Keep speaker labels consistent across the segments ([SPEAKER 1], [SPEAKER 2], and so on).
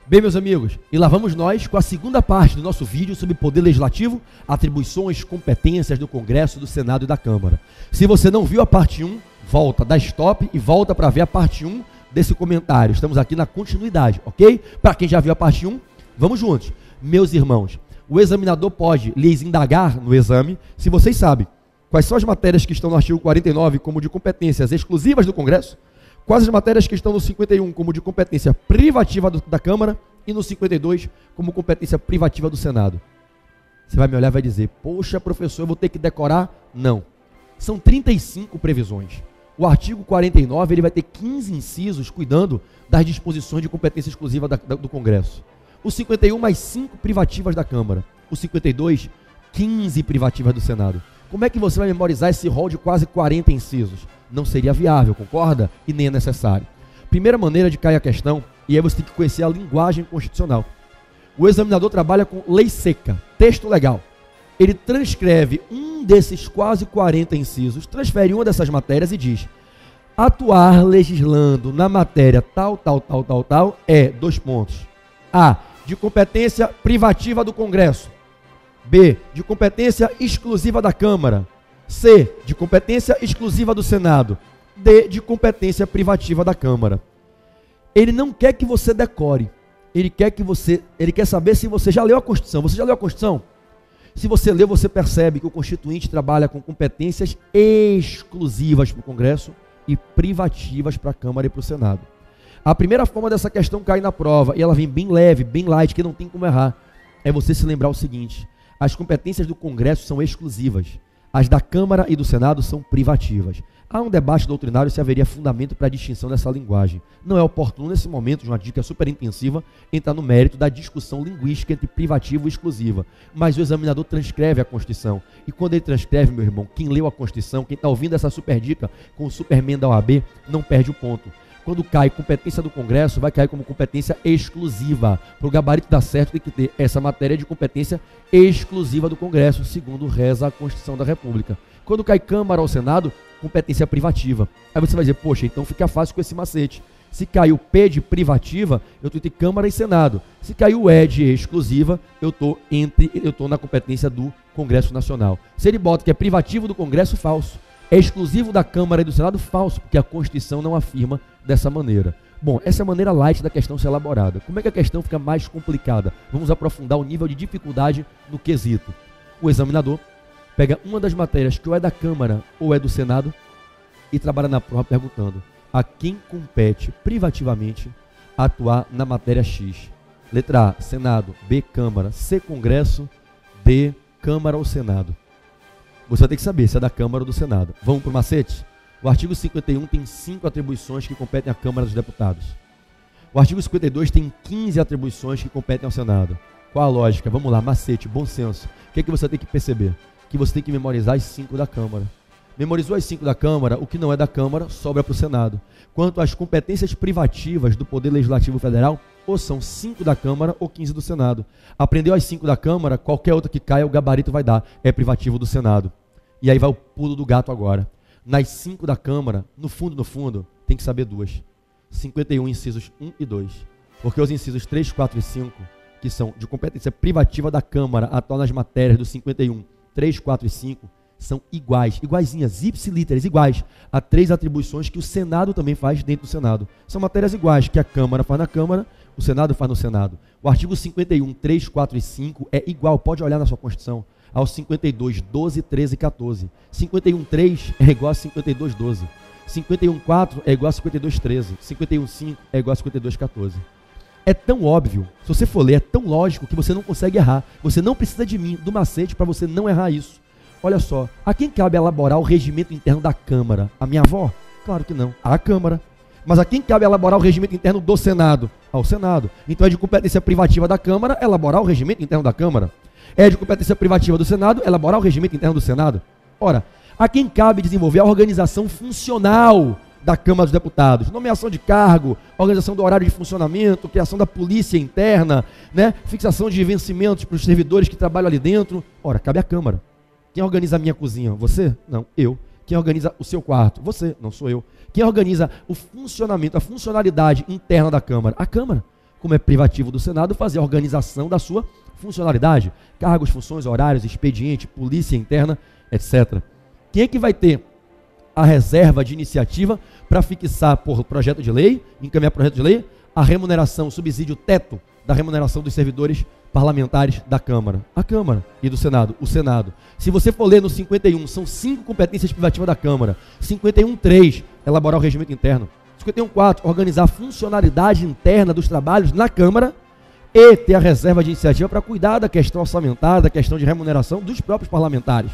[SPEAKER 1] Bem, meus amigos, e lá vamos nós com a segunda parte do nosso vídeo sobre poder legislativo, atribuições, competências do Congresso, do Senado e da Câmara. Se você não viu a parte 1, volta, dá stop e volta para ver a parte 1 desse comentário. Estamos aqui na continuidade, ok? Para quem já viu a parte 1, vamos juntos. Meus irmãos, o examinador pode lhes indagar no exame se vocês sabem quais são as matérias que estão no artigo 49 como de competências exclusivas do Congresso, quais as matérias que estão no 51 como de competência privativa da Câmara e no 52 como competência privativa do Senado. Você vai me olhar e vai dizer, poxa, professor, eu vou ter que decorar? Não. São 35 previsões. O artigo 49 ele vai ter 15 incisos cuidando das disposições de competência exclusiva do Congresso. O 51 mais 5 privativas da Câmara. O 52, 15 privativas do Senado. Como é que você vai memorizar esse rol de quase 40 incisos? Não seria viável, concorda? E nem é necessário. Primeira maneira de cair a questão, e aí você tem que conhecer a linguagem constitucional. O examinador trabalha com lei seca, texto legal. Ele transcreve um desses quase 40 incisos, transfere uma dessas matérias e diz: atuar legislando na matéria tal, é, dois pontos. A, de competência privativa do Congresso. B, de competência exclusiva da Câmara. C, de competência exclusiva do Senado. D, de competência privativa da Câmara. Ele não quer que você decore. Ele quer saber se você já leu a Constituição. Você já leu a Constituição? Se você leu, você percebe que o Constituinte trabalha com competências exclusivas para o Congresso e privativas para a Câmara e para o Senado. A primeira forma dessa questão cair na prova, e ela vem bem leve, bem light, que não tem como errar, é você se lembrar o seguinte: as competências do Congresso são exclusivas. As da Câmara e do Senado são privativas. Há um debate doutrinário se haveria fundamento para a distinção dessa linguagem. Não é oportuno, nesse momento, de uma dica super intensiva, entrar no mérito da discussão linguística entre privativa e exclusiva. Mas o examinador transcreve a Constituição. E quando ele transcreve, meu irmão, quem leu a Constituição, quem está ouvindo essa super dica com o Superman da OAB, não perde o ponto. Quando cai competência do Congresso, vai cair como competência exclusiva. Para o gabarito dar certo, tem que ter essa matéria de competência exclusiva do Congresso, segundo reza a Constituição da República. Quando cai Câmara ou Senado, competência privativa. Aí você vai dizer, poxa, então fica fácil com esse macete. Se caiu P de privativa, eu estou entre Câmara e Senado. Se caiu o E de exclusiva, eu estou na competência do Congresso Nacional. Se ele bota que é privativo do Congresso, falso. É exclusivo da Câmara e do Senado, falso, porque a Constituição não afirma dessa maneira. Bom, essa é a maneira light da questão ser elaborada. Como é que a questão fica mais complicada? Vamos aprofundar o nível de dificuldade no quesito. O examinador pega uma das matérias que ou é da Câmara ou é do Senado e trabalha na prova perguntando a quem compete privativamente atuar na matéria X. Letra A, Senado. B, Câmara. C, Congresso. D, Câmara ou Senado. Você vai ter que saber se é da Câmara ou do Senado. Vamos para o macete? O artigo 51 tem 5 atribuições que competem à Câmara dos Deputados. O artigo 52 tem 15 atribuições que competem ao Senado. Qual a lógica? Vamos lá, macete, bom senso. O que é que você tem que perceber? Que você tem que memorizar as 5 da Câmara. Memorizou as 5 da Câmara, o que não é da Câmara sobra para o Senado. Quanto às competências privativas do Poder Legislativo Federal, ou são 5 da Câmara ou 15 do Senado. Aprendeu as 5 da Câmara, qualquer outra que caia, o gabarito vai dar. É privativo do Senado. E aí vai o pulo do gato agora. Nas 5 da Câmara, no fundo, tem que saber 2. 51 incisos 1 e 2. Porque os incisos 3, 4 e 5, que são de competência privativa da Câmara, atual nas matérias do 51, 3, 4 e 5, são iguais, iguaizinhas, ipsilíteres, iguais a 3 atribuições que o Senado também faz dentro do Senado. São matérias iguais que a Câmara faz na Câmara, o Senado faz no Senado. O artigo 51, 3, 4 e 5 é igual, pode olhar na sua Constituição, ao 52, 12, 13 e 14. 51, 3 é igual a 52, 12. 51, 4 é igual a 52, 13. 51, 5 é igual a 52, 14. É tão óbvio, se você for ler, é tão lógico que você não consegue errar. Você não precisa de mim, do macete, para você não errar isso. Olha só, a quem cabe elaborar o regimento interno da Câmara? A minha avó? Claro que não, à Câmara. Mas a quem cabe elaborar o regimento interno do Senado? Ao Senado. Então é de competência privativa da Câmara elaborar o regimento interno da Câmara. É de competência privativa do Senado elaborar o regimento interno do Senado. Ora, a quem cabe desenvolver a organização funcional da Câmara dos Deputados? Nomeação de cargo, organização do horário de funcionamento, criação da polícia interna, né? Fixação de vencimentos para os servidores que trabalham ali dentro. Ora, cabe à Câmara. Quem organiza a minha cozinha? Você? Não, eu. Quem organiza o seu quarto? Você, não sou eu. Quem organiza o funcionamento, a funcionalidade interna da Câmara? A Câmara. como é privativo do Senado, fazer a organização da sua funcionalidade, cargos, funções, horários, expediente, polícia interna, etc. Quem é que vai ter a reserva de iniciativa para fixar por projeto de lei, encaminhar projeto de lei, a remuneração, o subsídio teto da remuneração dos servidores parlamentares da Câmara? A Câmara e do Senado, o Senado. Se você for ler no 51, são 5 competências privativas da Câmara. 51.3, elaborar o regimento interno. 51.4, organizar a funcionalidade interna dos trabalhos na Câmara e ter a reserva de iniciativa para cuidar da questão orçamentária, da questão de remuneração dos próprios parlamentares.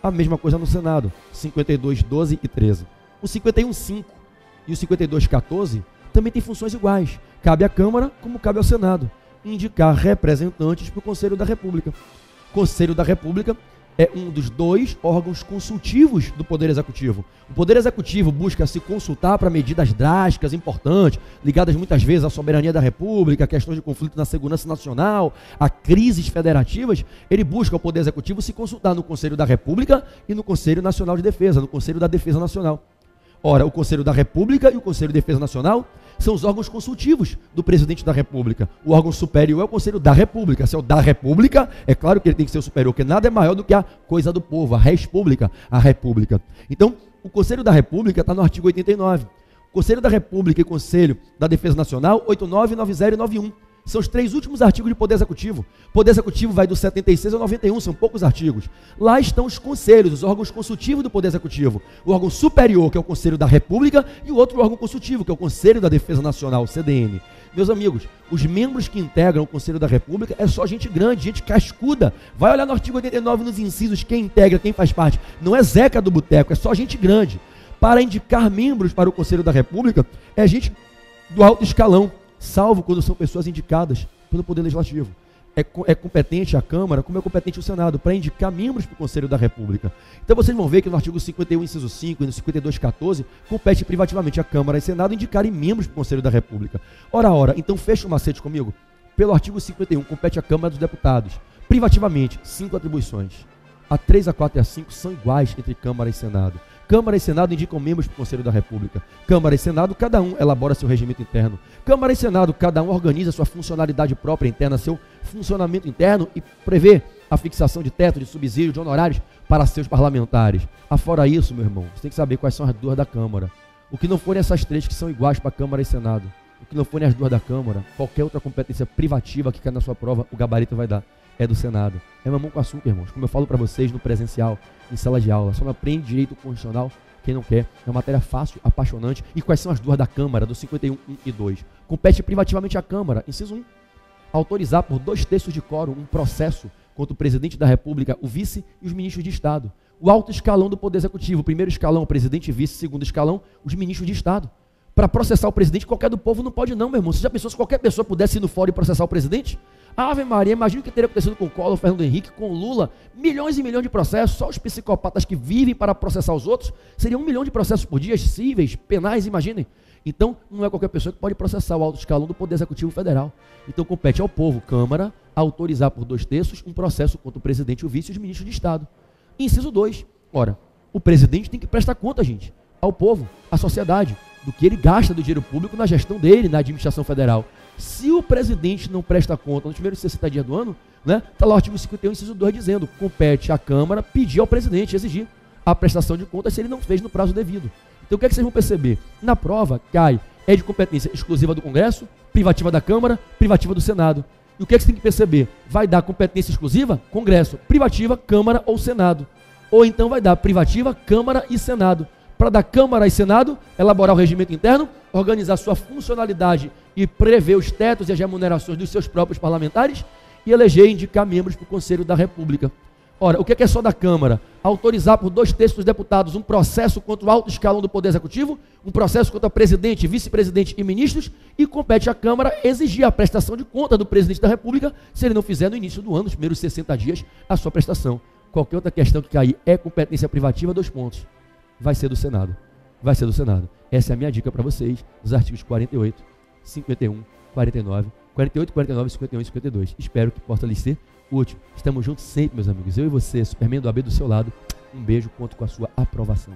[SPEAKER 1] A mesma coisa no Senado, 52.12 e 13. O 51.5 e o 52.14 também têm funções iguais. Cabe à Câmara, como cabe ao Senado, indicar representantes para o Conselho da República. O Conselho da República é um dos 2 órgãos consultivos do Poder Executivo. O Poder Executivo busca se consultar para medidas drásticas, importantes, ligadas muitas vezes à soberania da República, a questões de conflito na segurança nacional, a crises federativas. Ele busca, o Poder Executivo, se consultar no Conselho da República e no Conselho Nacional de Defesa, no Conselho da Defesa Nacional. Ora, o Conselho da República e o Conselho de Defesa Nacional são os órgãos consultivos do Presidente da República. O órgão superior é o Conselho da República. Se é o da República, é claro que ele tem que ser o superior, porque nada é maior do que a coisa do povo, a res pública, a República. Então, o Conselho da República está no artigo 89. O Conselho da República e o Conselho da Defesa Nacional, 89, 90 e 91. São os 3 últimos artigos de Poder Executivo. O Poder Executivo vai do 76 ao 91, são poucos artigos. Lá estão os conselhos, os órgãos consultivos do Poder Executivo. O órgão superior, que é o Conselho da República, e o outro órgão consultivo, que é o Conselho da Defesa Nacional, CDN. Meus amigos, os membros que integram o Conselho da República é só gente grande, gente cascuda. Vai olhar no artigo 89, nos incisos, quem integra, quem faz parte. Não é Zeca do Boteco, é só gente grande. Para indicar membros para o Conselho da República, é gente do alto escalão, salvo quando são pessoas indicadas pelo Poder Legislativo. É competente a Câmara, como é competente o Senado, para indicar membros para o Conselho da República. Então vocês vão ver que no artigo 51, inciso 5 e no 52.14, compete privativamente a Câmara e Senado indicarem membros para o Conselho da República. Ora, então fecha o macete comigo. Pelo artigo 51, compete a Câmara dos Deputados. Privativamente, 5 atribuições. A 3, a 4 e a 5 são iguais entre Câmara e Senado. Câmara e Senado indicam membros para o Conselho da República. Câmara e Senado, cada um elabora seu regimento interno. Câmara e Senado, cada um organiza sua funcionalidade própria interna, seu funcionamento interno e prevê a fixação de teto, de subsídio, de honorários para seus parlamentares. Afora isso, meu irmão, você tem que saber quais são as 2 da Câmara. O que não forem essas 3 que são iguais para Câmara e Senado, o que não forem as 2 da Câmara, qualquer outra competência privativa que cai na sua prova, o gabarito vai dar. É do Senado. É mamão com açúcar, irmãos. Como eu falo para vocês no presencial, em sala de aula. Só não aprende direito constitucional quem não quer. É uma matéria fácil, apaixonante. E quais são as 2 da Câmara, do 51, 1 e 2? Compete privativamente à Câmara. Inciso 1. Autorizar por 2/3 de quórum um processo contra o Presidente da República, o Vice e os Ministros de Estado. O alto escalão do Poder Executivo. Primeiro escalão, o Presidente e Vice. Segundo escalão, os Ministros de Estado. Para processar o Presidente, qualquer do povo não pode não, meu irmão. Você já pensou se qualquer pessoa pudesse ir no fórum e processar o Presidente? Ave Maria, imagina o que teria acontecido com o Collor, Fernando Henrique, com o Lula. Milhões e milhões de processos, só os psicopatas que vivem para processar os outros. Seriam 1 milhão de processos por dia, cíveis, penais, imaginem. Então, não é qualquer pessoa que pode processar o alto escalão do Poder Executivo Federal. Então, compete ao povo, Câmara, autorizar por 2/3 um processo contra o Presidente, o Vice e os Ministros de Estado. Inciso 2. Ora, o Presidente tem que prestar conta, gente, ao povo, à sociedade, do que ele gasta do dinheiro público na gestão dele, na administração federal. Se o Presidente não presta conta nos primeiros 60 dias do ano, né, está lá o artigo 51, inciso 2, dizendo, compete à Câmara pedir ao Presidente, exigir a prestação de contas se ele não fez no prazo devido. Então o que é que vocês vão perceber? Na prova, cai, é de competência exclusiva do Congresso, privativa da Câmara, privativa do Senado. E o que é que você tem que perceber? Vai dar competência exclusiva? Congresso, privativa, Câmara ou Senado. Ou então vai dar privativa, Câmara e Senado. Para da Câmara e Senado, elaborar o regimento interno, organizar sua funcionalidade e prever os tetos e as remunerações dos seus próprios parlamentares e eleger e indicar membros para o Conselho da República. Ora, o que é só da Câmara? Autorizar por 2/3 dos deputados um processo contra o alto escalão do Poder Executivo, um processo contra presidente, vice-presidente e ministros, e compete à Câmara exigir a prestação de conta do Presidente da República, se ele não fizer no início do ano, nos primeiros 60 dias, a sua prestação. Qualquer outra questão que cair é competência privativa, 2 pontos. Vai ser do Senado. Vai ser do Senado. Essa é a minha dica para vocês, dos artigos 48, 51, 49, 48, 49, 51 e 52. Espero que possa lhes ser útil. Estamos juntos sempre, meus amigos. Eu e você, Superman do AB do seu lado. Um beijo, conto com a sua aprovação.